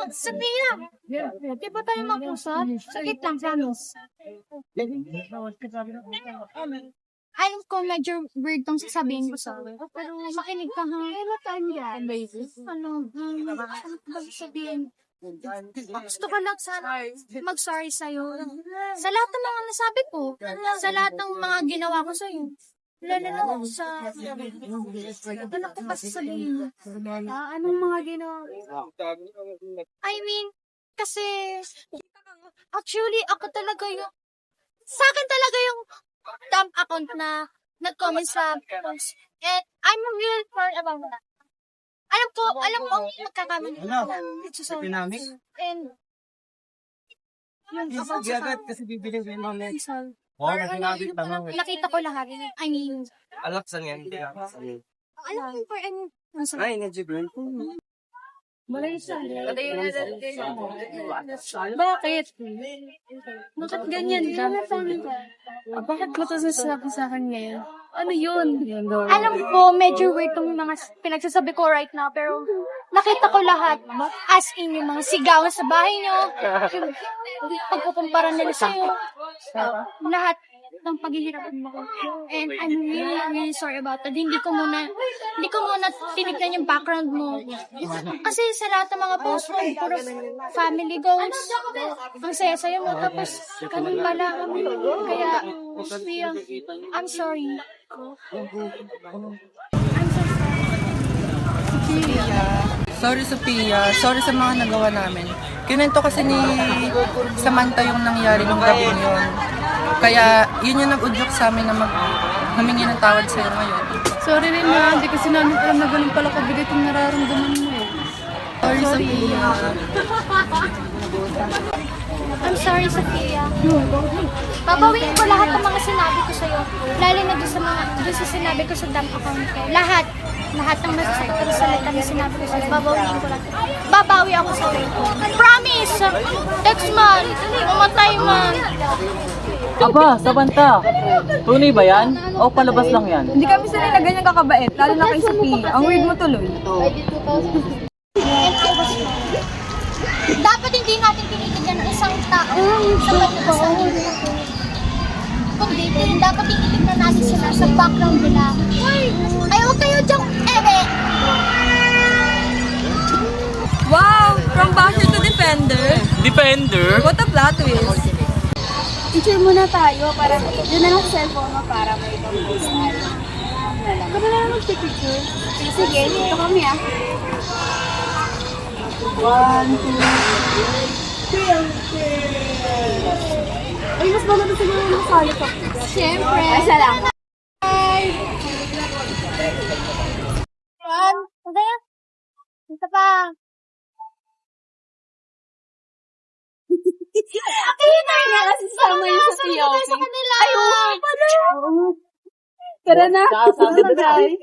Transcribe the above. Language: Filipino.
Sophia! Di ba tayo mag-usap? Sagit lang, promise. Alam ko medyo weird tong sasabihin ko sa'yo. Pero makinig ka ha. Ano tayo yan? Ano ba sabihin? Gusto ko lang sana mag-sorry sa'yo. Sa lahat ng mga nasabi ko. Sa lahat ng mga ginawa ko sa'yo. Lalo na sa... Ano ko pa sasabihin? Anong mga ginawa? I mean, kasi... Actually, ako talaga yung... Sa akin talaga yung dump account na nag-comment sa post. And I'm real for about that. Alam ko ang magkakamali ko. It's so and yung about sa kasi bibili ko yung mga Rizal. Oo, naginabit lang ako. Nakita ko lahat. I mean, Alaksan yan. alam ko for any Ay, na-jibrin. Bakit? Bakit ganyan ka? Bakit mo ito sasabi sa akin ngayon? Ano yun? alam ko, medyo weird tong mga pinagsasabi ko right now, pero nakita ko lahat. As in, yung mga sigawan sa bahay nyo, yung pagkukumpara nila sa'yo, lahat ng paghihirap mo. And I'm really, really sorry about that. Hindi ko muna tinignan yung background mo. Kasi sa lahat ng mga post mo, puro family goals. Ang saya-saya mo. Tapos, ganun pala. Kaya, Sophia, I'm sorry. Sorry, Sophia. Sorry sa mga nagawa namin. Kinento kasi ni Samantha yung nangyari nung gabi yun. Kaya yun yung nag-udyok sa amin na humingi ng tawad sa'yo ngayon. Sorry rin na, hindi kasi namin alam na ganun pala kabigat yung nararamdaman mo. Sorry, Sophia. I'm sorry, Sophia. Babawiin ko lahat ng mga sinabi ko sa'yo. Lalo na doon sa sinabi ko sa dump account ko. Lahat ng masasakit na salita na sinabi ko sa'yo. Babawiin ko lahat. Babawi ako sa'yo. Promise! Next month, mamatay man. Aba, Samantha! Tunay ba yan? O palabas lang yan? Hindi kami sanay na ganyan kakabait, lalo na kay Sophia. Ang weird mo tuloy. And I was wrong. Dapat hindi natin tinitigyan ng isang tao sa pagkakasali. Kundi dapat tinitignan natin sila sa background nila. Ay, huwag kayo diyang eme! Wow! From basher to defender? Defender? What a plot twist! Picture muna tayo para yun na lang sa cellphone mo para may pag-post tayo. Kami na lang mag-picture. Sige, dito kami ah. 1, 2, 3. Ay, mas maganda siguro yung sali ko. Siyempre. Ay, salamat. Ron, kaya? Isa pa. Ayun na nga kasi sama yung sa POV. Sa kanila. Ayun, pala. Tara na. Guys.